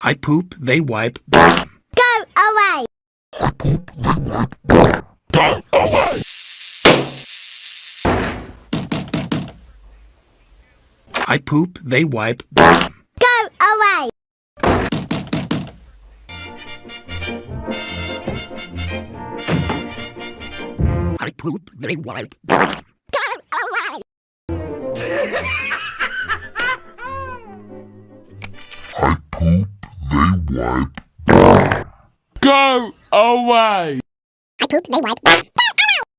I poop, they wipe. Go away! Go away! I poop, they wipe. Go away! I poop, they wipe. Go away! I poop, they wipe. Go away! I poop, they wipe.